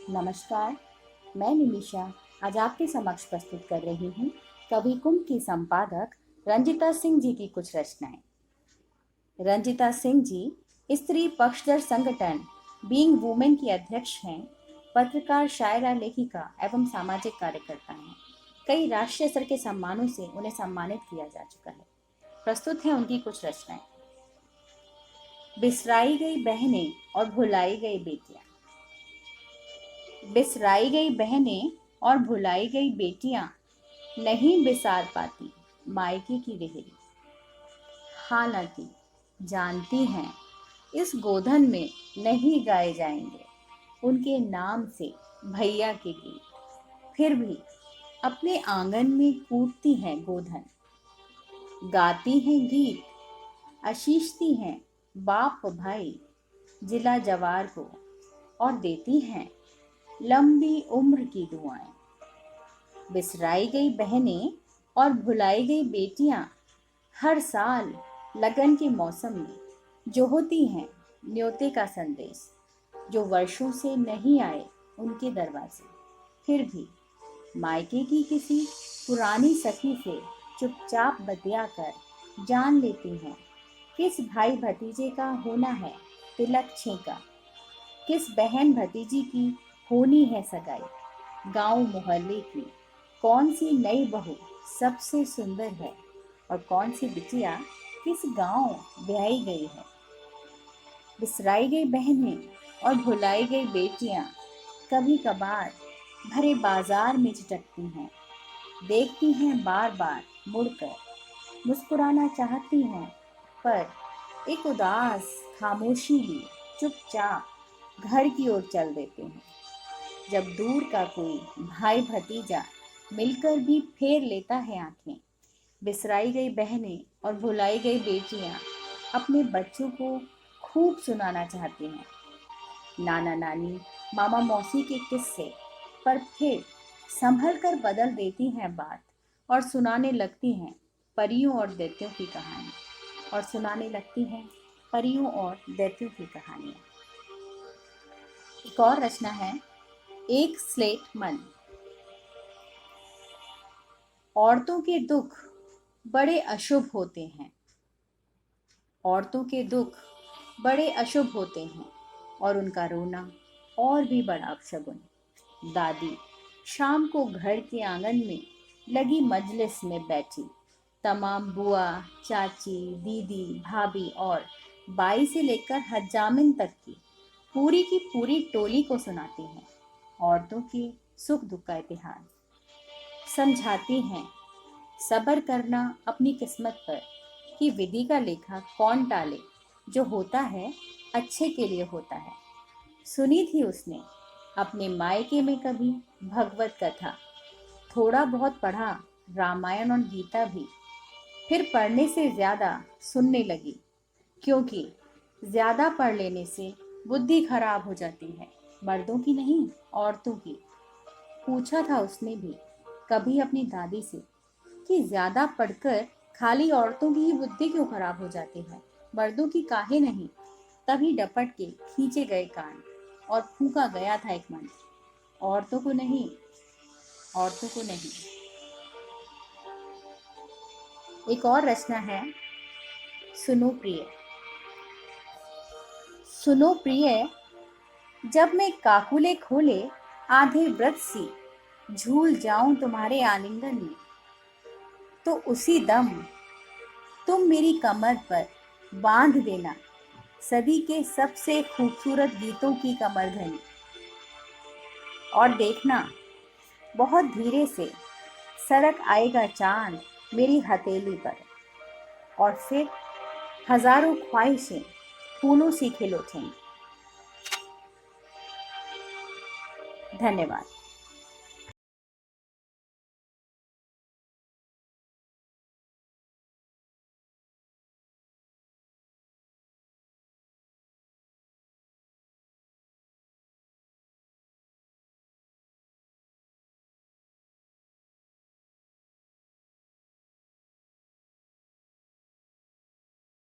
नमस्कार, मैं निमिषा आज आपके समक्ष प्रस्तुत कर रही हूँ कवि कुंभ की संपादक रंजिता सिंह जी की कुछ रचनाएं। रंजिता सिंह जी स्त्री पक्षधर संगठन बीइंग वुमेन की अध्यक्ष हैं, पत्रकार, शायरा, लेखिका एवं सामाजिक कार्यकर्ता हैं। कई राष्ट्रीय स्तर के सम्मानों से उन्हें सम्मानित किया जा चुका है। प्रस्तुत है उनकी कुछ रचनाएं। बिसराई गई बहनें और भुलाई गई बेटियां। बिसराई गई बहनें और भुलाई गई बेटियां नहीं बिसार पाती मायके की रेहड़ी। हालांकि जानती हैं इस गोधन में नहीं गाए जाएंगे उनके नाम से भैया के गीत, फिर भी अपने आंगन में कूटती हैं गोधन। गाती हैं गीत, आशीषती हैं बाप भाई जिला जवार को, और देती हैं लंबी उम्र की दुआएं। बिसराई गई बहनें और भुलाई गई बेटियां हर साल लगन के मौसम में जो होती हैं न्योते का संदेश, जो वर्षों से नहीं आए उनके दरवाजे। फिर भी मायके की किसी पुरानी सखी से चुपचाप बतिया कर जान लेती हैं किस भाई भतीजे का होना है तिलक छेका, किस बहन भतीजी की होनी है सगाई। गांव मोहल्ले की कौन सी नई बहू सबसे सुंदर है और कौन सी बिटिया किस गांव ब्याही गई है। बिसराई गई बहनें और भुलाई गई बेटियां कभी कभार भरे बाजार में झटकती हैं, देखती हैं बार बार मुड़कर, मुस्कुराना चाहती हैं पर एक उदास खामोशी लिए चुपचाप घर की ओर चल देते हैं। जब दूर का कोई भाई भतीजा मिलकर भी फेर लेता है आंखें, बिसराई गई बहनें और भुलाई गई बेटियां अपने बच्चों को खूब सुनाना चाहती हैं नाना नानी, मामा मौसी के किस्से, पर फिर संभल कर बदल देती हैं बात और सुनाने लगती हैं परियों और दैत्यों की कहानी, और सुनाने लगती हैं परियों और दैत्यों की कहानियाँ। एक और रचना है एक स्लेट मन। औरतों के दुख बड़े अशुभ होते हैं, औरतों के दुख बड़े अशुभ होते हैं और उनका रोना और भी बड़ा अपशगुन। दादी शाम को घर के आंगन में लगी मजलिस में बैठी तमाम बुआ, चाची, दीदी, भाभी और बाई से लेकर हज्जामिन तक की पूरी टोली को सुनाती हैं औरतों के सुख दुख का इतिहास। समझाती हैं सब्र करना अपनी किस्मत पर कि विधि का लेखा कौन टाले, जो होता है अच्छे के लिए होता है। सुनी थी उसने अपने मायके में कभी भगवत कथा, थोड़ा बहुत पढ़ा रामायण और गीता भी, फिर पढ़ने से ज़्यादा सुनने लगी, क्योंकि ज़्यादा पढ़ लेने से बुद्धि खराब हो जाती है, मर्दों की नहीं औरतों की। पूछा था उसने भी कभी अपनी दादी से कि ज़्यादा पढ़कर खाली औरतों की ही बुद्धि क्यों खराब हो जाती है, मर्दों की काहे नहीं। तभी डपट के खींचे गए कान और फूंका गया था एक मंत्र, औरतों को नहीं, औरतों को नहीं। एक और रचना है सुनो प्रिय। सुनो प्रिय, जब मैं काकुले खोले आधे व्रत सी झूल जाऊं तुम्हारे आलिंगन में, तो उसी दम तुम मेरी कमर पर बांध देना सदी के सबसे खूबसूरत गीतों की कमर घनी, और देखना बहुत धीरे से सरक आएगा चांद मेरी हथेली पर, और फिर हजारों ख्वाहिशें फूलों सी खिल उठेंगी। धन्यवाद।